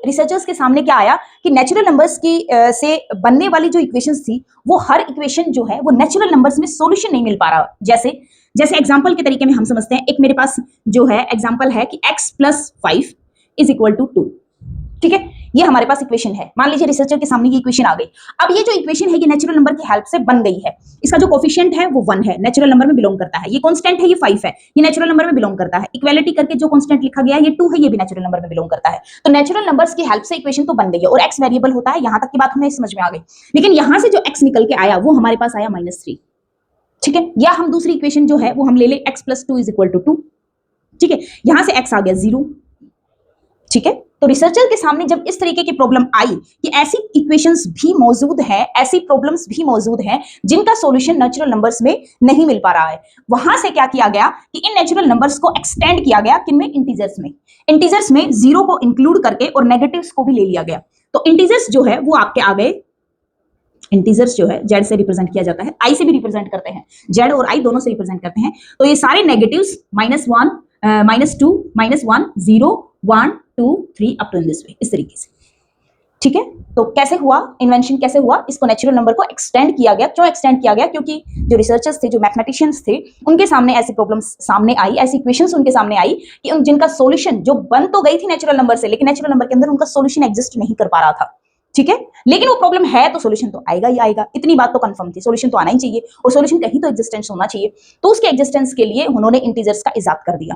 Researchers के सामने क्या आया कि नेचुरल नंबर्स की से बनने वाली जो इक्वेशंस थी वो हर इक्वेशन जो है वो नेचुरल नंबर्स में सॉल्यूशन नहीं मिल पा रहा। जैसे जैसे एग्जांपल के तरीके में हम समझते हैं, एक मेरे पास जो है एग्जांपल है कि x + 5 = 2। ठीक है, ये हमारे पास इक्वेशन है। मान लीजिए रिसर्चर के सामने ये इक्वेशन आ गई। अब ये जो इक्वेशन है ये नेचुरल नंबर की हेल्प से बन गई है। इसका जो कोफिशिएंट है वो 1 है, नेचुरल नंबर में बिलोंग करता है। ये कांस्टेंट है, ये 5 है, ये नेचुरल नंबर में बिलोंग करता है। इक्वालिटी करके जो कांस्टेंट लिखा गया है ये 2 है, ये भी नेचुरल नंबर में बिलोंग करता है। तो नेचुरल नंबर्स की हेल्प से इक्वेशन तो बन गई है और x वेरिएबल होता है, यहां तक की बात हमें समझ में आ गई। लेकिन यहां से जो x निकल के आया वो हमारे पास आया -3। ठीक है, या हम दूसरी इक्वेशन जो है वो हम ले ले x + 2 = 2। ठीक है, यहां से x आ गया 0। ठीक है, तो रिसर्चर के सामने जब इस तरीके की प्रॉब्लम आई कि ऐसी इक्वेशंस भी मौजूद हैं, ऐसी प्रॉब्लम्स भी मौजूद हैं जिनका सॉल्यूशन नेचुरल नंबर्स में नहीं मिल पा रहा है, वहां से क्या किया गया कि इन नेचुरल नंबर्स को एक्सटेंड किया गया। किनमें? इंटीजर्स में 0 को इंक्लूड करके और नेगेटिव्स को भी ले लिया गया। तो इंटीजर्स जो है वो आपके आ गए, इंटीजर्स जो है जेड से रिप्रेजेंट किया जाता है, आई से भी रिप्रेजेंट करते हैं, जेड और आई दोनों से रिप्रेजेंट करते हैं। तो ये सारे negatives -1 -2 -1 0 1 2 3 up to this way, इस तरीके से। ठीक है, तो कैसे हुआ इन्वेंशन, कैसे हुआ? इसको नेचुरल नंबर को एक्सटेंड किया गया। क्यों एक्सटेंड किया गया? क्योंकि जो रिसर्चर्स थे, जो मैथमेटिशियंस थे, उनके सामने ऐसी प्रॉब्लम्स सामने आई, ऐसी इक्वेशंस उनके सामने आई कि उन जिनका सॉल्यूशन जो बन तो गई थी नेचुरल नंबर से, लेकिन नेचुरल नंबर के अंदर उनका सॉल्यूशन एग्जिस्ट नहीं कर पा रहा था। ठीक है, लेकिन वो प्रॉब्लम है तो सॉल्यूशन तो आएगा ही आएगा, इतनी बात तो कंफर्म थी, सॉल्यूशन तो आना ही चाहिए और सॉल्यूशन कहीं तो एग्जिस्टेंस होना चाहिए। तो उसके एग्जिस्टेंस के लिए उन्होंने इंटीजर्स का इजाद कर दिया।